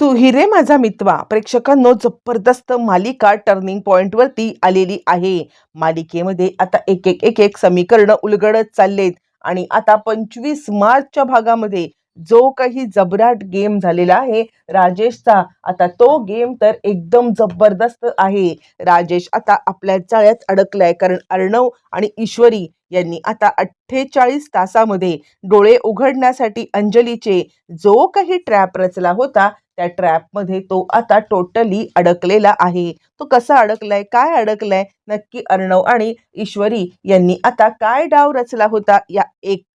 तू हिरे माझा मितवा प्रेक्षकांनो जबरदस्त मालिका टर्निंग पॉइंट वरती आलेली आहे। मालिकेमध्ये आता एक एक एक एक समीकरण उलगडत चाललेत आणि आता 25 मार्चच्या भागामध्ये जो काही जबराट गेम झालेला आहे राजेशचा, आता तो गेम तर एकदम जबरदस्त आहे। राजेश आता आपल्या जाळ्यात अडकलाय, कारण अर्णव आणि ईश्वरी यांनी आता 48 तासामध्ये डोळे उघडण्यासाठी अंजलीचे जो काही ट्रॅप रचला होता त्या ट्रॅप मध्ये तो आता टोटली अडकलेला आहे। तो कसा अडकलाय, काय अडकलाय नक्की, अर्णव आणि ईश्वरी यांनी आता काय डाव रचला होता, या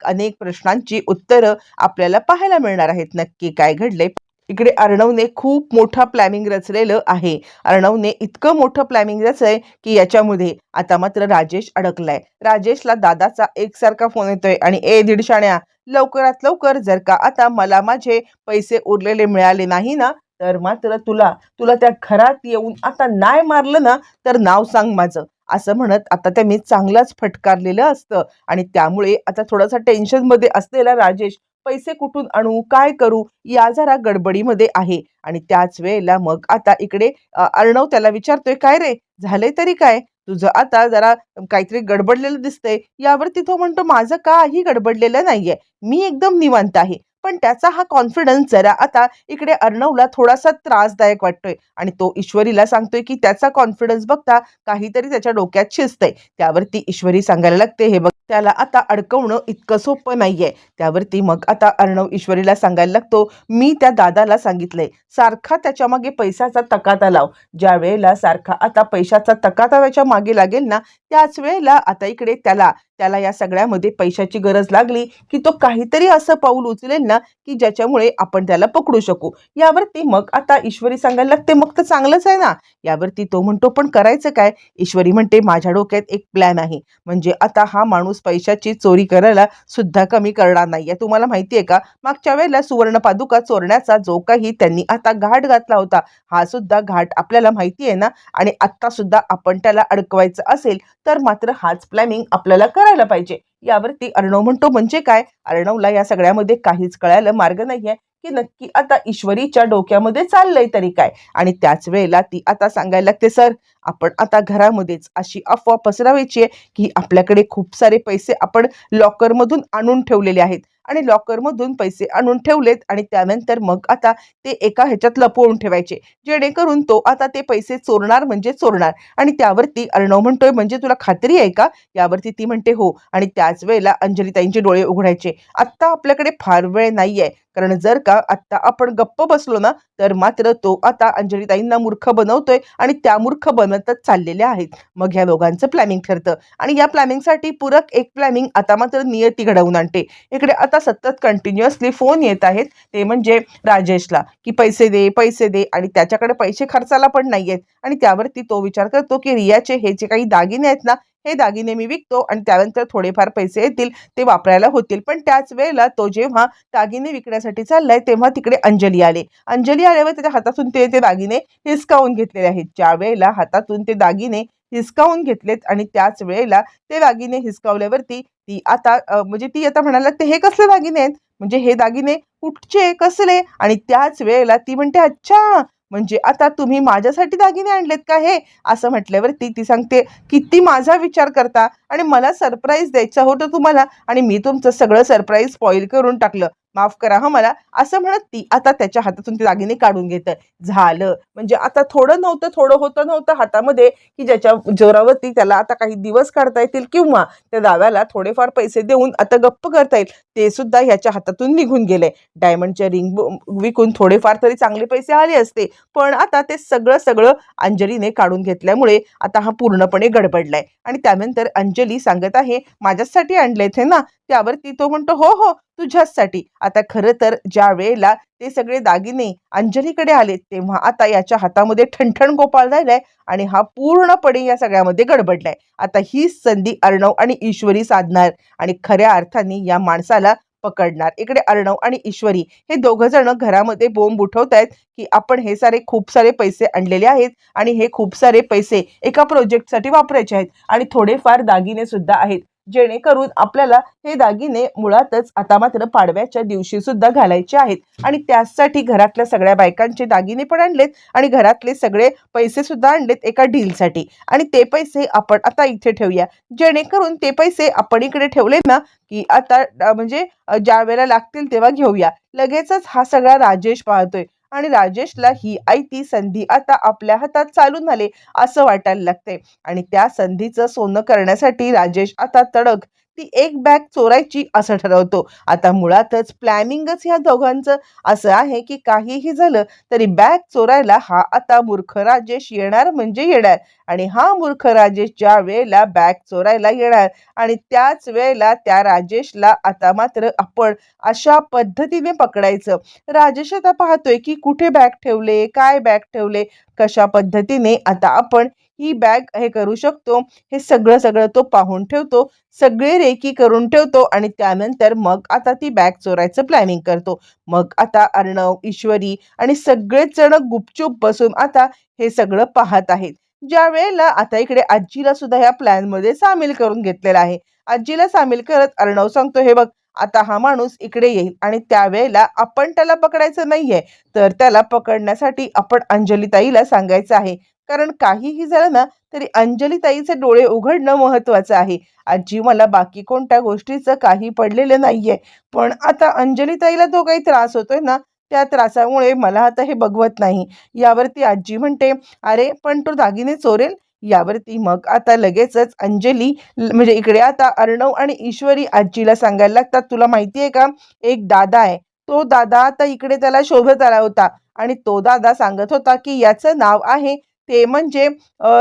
अनेक प्रश्नांची उत्तरं आपल्याला पाहायला मिळणार आहेत। नक्की काय घडले इकडे अर्णवने खूप मोठा प्लॅनिंग रचलेलं आहे। अर्णवने इतकं मोठं प्लॅनिंग रचलंय की याच्यामध्ये आता मात्र राजेश अडकलाय। राजेशला दादाचा एकसारखा फोन येतोय आणि दीडशाण्या, लवकरात लवकर जर का आता मला माझे पैसे उरलेले मिळाले नाही ना, तर मात्र तुला तुला त्या घरात येऊन आता नाही मारलं ना तर नाव सांग माझं, असं म्हणत आता त्यांनी चांगलाच फटकारलेलं असतं। आणि त्यामुळे आता थोडासा टेन्शन मध्ये असलेला राजेश पैसे कुठून आणू, काय करू या जरा गडबडीमध्ये आहे। आणि त्याच वेळेला मग आता इकडे अर्णव त्याला विचारतोय, काय रे झालंय तरी काय तुझं, आता जरा काहीतरी गडबडलेलं दिसतंय। यावरती तो म्हणतो, माझं काही गडबडलेलं नाहीये, मी एकदम निवांत आहे। पण त्याचा हा कॉन्फिडन्स जरा आता इकडे अर्णवला थोडासा त्रासदायक वाटतोय आणि तो ईश्वरीला सांगतोय की त्याचा कॉन्फिडन्स बघता काहीतरी त्याच्या डोक्यात शिजतंय। त्यावरती ईश्वरी सांगायला लागते, हे बघ त्याला आता अडकवणं इतकं सोपं नाहीये। त्यावरती मग आता अर्णव ईश्वरीला सांगायला लागतो, मी त्या दादाला सांगितलंय सारखा त्याच्या मागे पैशाचा तकाता लाव। ज्या वेळेला सारखा आता पैशाचा तकाता त्याच्या मागे लागेल ना, त्याच वेळेला आता इकडे त्याला त्याला या सगळ्यामध्ये पैशाची गरज लागली की तो काहीतरी असं पाऊल उचलेल ना की ज्याच्यामुळे आपण त्याला पकडू शकू। यावरती मग आता ईश्वरी सांगायला लागते, मग तर चांगलंच आहे ना। यावरती तो म्हणतो, पण करायचं काय? ईश्वरी म्हणते, माझ्या डोक्यात एक प्लॅन आहे, म्हणजे आता हा माणूस पैशाची चोरी करायला सुद्धा कमी करणार नाहीये। तुम्हाला माहितीये का, मागच्या वेळेला सुवर्ण पादुका चोरण्याचा जो काही त्यांनी आता घाट घातला होता, हा सुद्धा घाट आपल्याला माहिती आहे ना। आणि आता सुद्धा आपण त्याला अडकवायचं असेल तर मात्र हाच प्लॅनिंग आपल्याला करायला पाहिजे। यावरती अर्णव म्हणतो, म्हणजे काय? अर्णवला या सगळ्यामध्ये काहीच कळायला मार्ग नाहीये की नक्की आता ईश्वरीच्या डोक्यामध्ये चाललंय तरी काय। आणि त्याच वेळेला ती आता सांगायला लागते, सर आपण आता घरामध्येच अशी अफवा पसरवायची आहे की आपल्याकडे खूप सारे पैसे आपण लॉकर मधून आणून ठेवलेले आहेत आणि लॉकर मधून पैसे आणून ठेवलेत आणि त्यानंतर मग आता ते एका ह्याच्यात लपवून ठेवायचे, जेणेकरून तो आता ते पैसे चोरणार म्हणजे चोरणार। आणि त्यावरती अर्णव म्हणतोय, म्हणजे तुला खात्री आहे का? यावरती ती म्हणते, हो। आणि त्याच वेळेला अंजलीताईंचे डोळे उघडायचे, आत्ता आपल्याकडे फार वेळ नाहीये, कारण जर का आत्ता आपण गप्प बसलो ना तर मात्र तो आता अंजलीताईंना मूर्ख बनवतोय आणि त्या मूर्ख बनतच चाललेले आहेत। मग ह्या दोघांचं प्लॅनिंग ठरतं आणि या प्लॅनिंगसाठी पूरक एक प्लॅनिंग आता मात्र नियती घडवून आणते। इकडे आता सतत कंटिन्युअसली फोन येत आहेत, ते म्हणजे राजेशला, की पैसे दे पैसे दे, आणि त्याच्याकडे पैसे खर्चाला पण नाहीयेत। आणि त्यावरती तो विचार करतो की रियाचे हे जे काही दागिने आहेत ना, हे दागिने मी विकतो आणि त्यानंतर थोडेफार पैसे येतील, ते वापरायला होतील। पण त्याच वेळेला तो जेव्हा दागिने विकण्यासाठी चाललाय तेव्हा तिकडे अंजली आल्यावर त्याच्या हातातून ते दागिने हिसकावून घेतलेले आहेत। ज्या वेळेला हातातून ते दागिने हिसकावून घेतलेत आणि त्याच वेळेला ते दागिने हिसकावल्यावरती ती आता म्हणजे ती आता म्हणायला लागते, हे कसले दागिने आहेत, म्हणजे हे दागिने कुठचे कसले? आणि त्याच वेळेला ती म्हणते, अच्छा म्हणजे आता तुम्ही माझ्यासाठी दागिने आणलेत का हे, असं म्हटल्यावरती ती सांगते, किती माझा विचार करता आणि मला सरप्राईज द्यायचं होतं तुम्हाला आणि मी तुमचं सगळं सरप्राईज स्पॉइल करून टाकलं, माफ करा हा मला, असं म्हणत ती आता त्याच्या हातातून ते दागिने काढून घेतं। झालं म्हणजे आता थोडं नव्हतं, थोडं होतं नव्हतं हातामध्ये की ज्याच्या जोरावरती त्याला आता काही दिवस काढता येतील किंवा त्या दाव्याला थोडेफार पैसे देऊन आता गप्प करता येईल, ते सुद्धा ह्याच्या हातातून निघून गेले। डायमंडच्या रिंग विकून थोडेफार तरी चांगले पैसे आले असते, पण आता ते सगळं सगळं अंजलीने काढून घेतल्यामुळे आता हा पूर्णपणे गडबडलाय। आणि त्यानंतर अंजली सांगत आहे, माझ्यासाठी आणलेत हे ना? त्यावरती तो म्हणतो, हो हो तुझ्याचसाठी। आता खरं तर ज्या वेळेला ते सगळे दागिने अंजलीकडे आले तेव्हा आता याच्या हातामध्ये ठणठण गोपाळ झालाय आणि हा पूर्णपणे या सगळ्यामध्ये गडबडलाय। आता ही संधी अर्णव आणि ईश्वरी साधणार आणि खऱ्या अर्थाने या माणसाला पकडणार। इकडे अर्णव आणि ईश्वरी हे दोघं जण घरामध्ये बोंब उठवतायत की आपण हे सारे खूप सारे पैसे आणलेले आहेत आणि हे खूप सारे पैसे एका प्रोजेक्टसाठी वापरायचे आहेत आणि थोडेफार दागिने सुद्धा आहेत, जेणेकरून आपल्याला हे दागिने मुळातच आता मात्र पाडव्याच्या दिवशी सुद्धा घालायचे आहेत आणि त्यासाठी घरातल्या सगळ्या बायकांचे दागिने पण आणलेत आणि घरातले सगळे पैसे सुद्धा आणलेत एका डीलसाठी आणि ते पैसे आपण आता इथे ठेवूया, जेणेकरून ते पैसे आपण इकडे ठेवले ना की आता म्हणजे ज्या वेळेला लागतील तेव्हा घेऊया. लगेचच हा सगळा राजेश पाहतोय आणि राजेशला ही आयती संधी आता आपल्या हातात चालून आले असं वाटायला लागतंय आणि त्या संधीचं सोनं करण्यासाठी राजेश आता तडक ती एक बॅग चोरायची असं ठरवतो. आता मुळातच प्लॅनिंगच ह्या दोघांचं असं आहे की काहीही झालं तरी बॅग चोरायला हा आता मूर्ख राजेश येणार म्हणजे येणार आणि हा मूर्ख राजेश ज्या वेळेला बॅग चोरायला येणार आणि त्याच वेळेला त्या राजेशला आता मात्र आपण अशा पद्धतीने पकडायचं. राजेश आता पाहतोय की कुठे बॅग ठेवले, काय बॅग ठेवले, कशा पद्धतीने आता आपण ही बॅग हे करू शकतो, हे सगळं सगळं तो पाहून ठेवतो. सगळे रेकी करून ठेवतो आणि त्यानंतर मग आता ती बॅग चोरायचं प्लॅनिंग करतो. मग आता अर्णव, ईश्वरी आणि सगळेच जण गुपचूप बसून आता हे सगळं पाहत आहेत. ज्या वेळेला आता इकडे आजीला सुद्धा ह्या प्लॅनमध्ये सामील करून घेतलेला आहे. आजीला सामील करत अर्णव सांगतो, हे बघ आता हा माणूस इकडे येईल आणि त्यावेळेला आपण त्याला पकडायचं नाहीये, तर त्याला पकडण्यासाठी आपण अंजलीताईला सांगायचं आहे. कारण काहीही झालं ना तरी अंजलीताईचे डोळे उघडणं महत्वाचं आहे. आजी मला बाकी कोणत्या गोष्टीचं काही पडलेलं नाहीये, पण आता अंजलीताईला जो काही त्रास होतोय ना त्या त्रासामुळे मला आता हे बघवत नाही. यावरती आजी म्हणते, अरे पण तो दागिने चोरेल. यावरती मग आता लगेचच अंजली म्हणजे इकडे आता अर्णव आणि ईश्वरी आजीला सांगायला लागतात, तुला माहिती आहे का, एक दादा आहे, तो दादा आता इकडे त्याला शोधत आला होता आणि तो दादा सांगत होता की याचं नाव आहे ते म्हणजे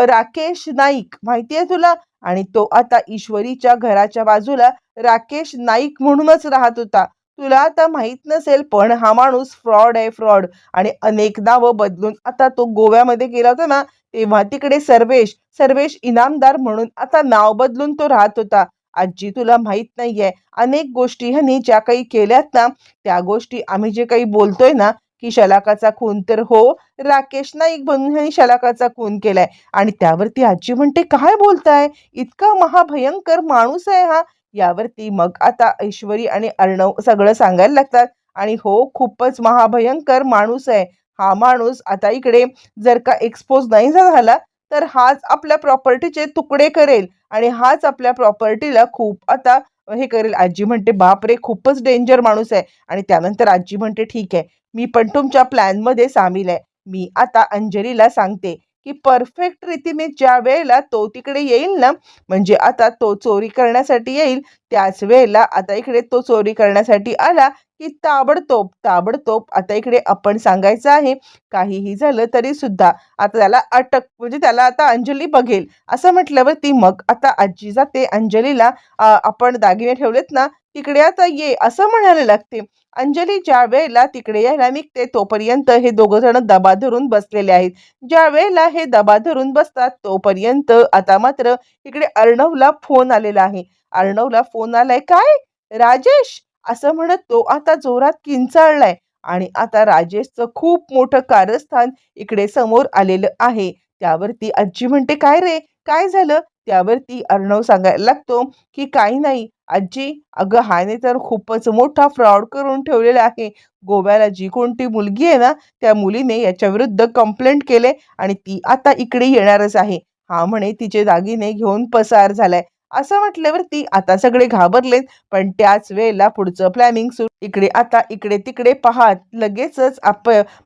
राकेश नाईक, माहिती आहे तुला. आणि तो आता ईश्वरीच्या घराच्या बाजूला राकेश नाईक म्हणूनच राहत होता. तुला आता माहित नसेल पण हा माणूस फ्रॉड आहे, फ्रॉड. आणि अनेक नावं बदलून आता तो गोव्यामध्ये गेला होता ना तेव्हा तिकडे सर्वेश सर्वेश इनामदार म्हणून आता नाव बदलून तो राहत होता. आजी तुला माहित नाहीये, अनेक गोष्टी ह्यांनी ज्या काही केल्यात ना त्या गोष्टी आम्ही जे काही बोलतोय ना की शलाकाचा खून, तर हो, राकेश नाईक बनून ह्यांनी शलाकाचा खून केलाय. आणि त्यावरती आजी म्हणते, काय बोलताय, इतका महाभयंकर माणूस आहे हा. यावरती मग आता ऐश्वरी आणि अर्णव सगळं सांगायला लागतात आणि हो, खूपच महाभयंकर माणूस आहे हा माणूस. आता इकडे जर का एक्सपोज नाही झाला तर हाच आपल्या प्रॉपर्टीचे तुकडे करेल आणि हाच आपल्या प्रॉपर्टीला खूप आता हे करेल. आजी म्हणते, बाप रे, खूपच डेंजर माणूस आहे. आणि त्यानंतर आजी म्हणते, ठीक आहे, मी पण तुमच्या प्लॅनमध्ये सामील आहे. मी आता अंजलीला सांगते की परफेक्ट रीतीने ज्या वेळेला तो तिकडे येईल ना म्हणजे आता तो चोरी करण्यासाठी येईल त्याच वेळेला आता इकडे तो चोरी करण्यासाठी आला की ताबडतोब ताबडतोब आता इकडे आपण सांगायचं आहे, काहीही झालं तरी सुद्धा आता त्याला अटक म्हणजे त्याला आता अंजली बघेल असं म्हटल्यावरती मग आता आजी जाते अंजलीला आपण दागिने ठेवलेत ना तिकडे आता ये असं म्हणायला लागते. अंजली ज्या वेळेला तिकडे यायला निघते तोपर्यंत हे दोघं जण दबा धरून बसलेले आहेत. ज्या वेळेला हे दबा धरून बसतात तोपर्यंत आता मात्र इकडे अर्णवला फोन आलेला आहे. अर्णवला फोन आलाय, काय राजेश, असं म्हणत तो आता जोरात किंचाळलाय आणि आता राजेशचं खूप मोठं कारस्थान इकडे समोर आलेलं आहे. त्यावरती आजी म्हणते, काय रे, काय झालं. त्यावरती अर्णव सांगायला लागतो की काही नाही आजी, अगं हाने तर खूपच मोठा फ्रॉड करून ठेवलेला आहे. गोव्याला जी कोणती मुलगी आहे ना त्या मुलीने याच्या विरुद्ध कंप्लेंट केले आणि ती आता इकडे येणारच आहे. हा म्हणे तिचे दागिने घेऊन पसार झालाय. असं म्हटल्यावरती आता सगळे घाबरलेत. पण त्याच वेळेला पुढचं प्लॅनिंग सुरू. इकडे आता इकडे तिकडे पाहत लगेचच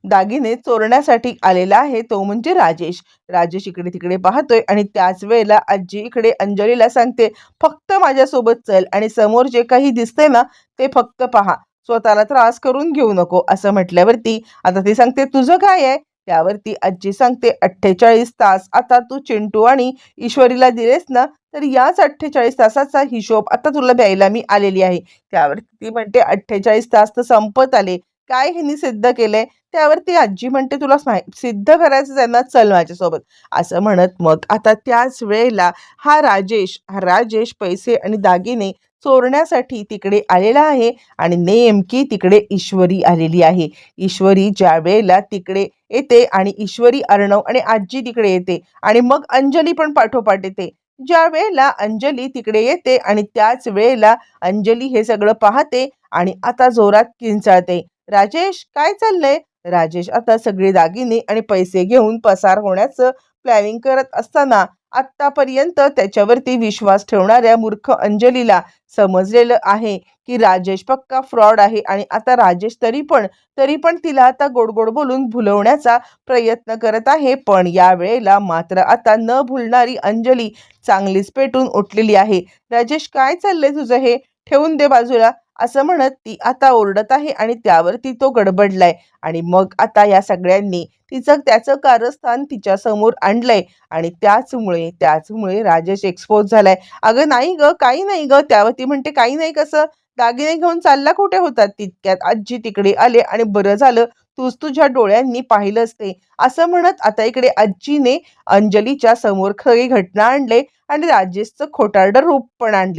दागिने चोरण्यासाठी आलेला आहे तो म्हणजे राजेश. राजेश इकडे तिकडे पाहतोय आणि त्याच वेळेला आजी इकडे अंजलीला सांगते, फक्त माझ्यासोबत चल आणि समोर जे काही दिसते ना ते फक्त पहा, स्वतःला त्रास करून घेऊ नको. असं म्हटल्यावरती आता ती सांगते, तुझं काय आहे. त्यावरती आजी सांगते, 48 तास आता तू चिंटू आणि ईश्वरीला दिलेस ना तर याच 48 तासाचा हिशोब आता तुला द्यायला मी आलेली आहे. त्यावरती ती म्हणते, 48 तास तर संपत आले, काय ह्यांनी सिद्ध केलंय. त्यावरती आजी म्हणते, तुला सिद्ध करायचं त्यांना, चल माझ्यासोबत. असं म्हणत मग आता त्याच वेळेला हा राजेश पैसे आणि दागिने चोरण्यासाठी तिकडे आलेला आहे आणि नेमकी तिकडे ईश्वरी आलेली आहे. ईश्वरी ज्या वेळेला तिकडे येते आणि ईश्वरी, अर्णव आणि आजी तिकडे येते आणि मग अंजली पण पाठोपाठ येते. ज्या वेळेला अंजली तिकडे येते आणि त्याच वेळेला अंजली हे सगळं पाहते आणि आता जोरात किंचाळते, राजेश काय चाललंय? राजेश आता सगळे दागिने आणि पैसे घेऊन पसार होण्याचं प्लॅनिंग करत असताना आतापर्यंत त्याच्यावरती विश्वास ठेवणाऱ्या मूर्ख अंजलीला समजलेलं आहे की राजेश पक्का फ्रॉड आहे आणि आता राजेश तरी पण तिला आता गोड गोड बोलून भुलवण्याचा प्रयत्न करत आहे. पण या वेळेला मात्र आता न भुलणारी अंजली चांगलीच पेटून उठलेली आहे. राजेश काय चाललंय तुझं हे? ठेवून दे बाजूला, असं म्हणत ती आता ओरडत आहे आणि त्यावरती तो गडबडलाय. आणि मग आता या सगळ्यांनी त्याचं कारस्थान तिच्या समोर आणलंय आणि त्याचमुळे राजेश एक्सपोज झालाय. अगं नाही ग, काही नाही ग. त्यावरती म्हणते, काही नाही कसं? दागिने घेऊन चालला कुठे होता? तितक्यात आजी तिकडे आले आणि बरं झालं तूच तुझ्या डोळ्यांनी पाहिलंच ते, असं म्हणत आता इकडे आजीने अंजलीच्या समोर खरी घटना आणले आणि राजेशचं खोटारडं रूप पण आणले.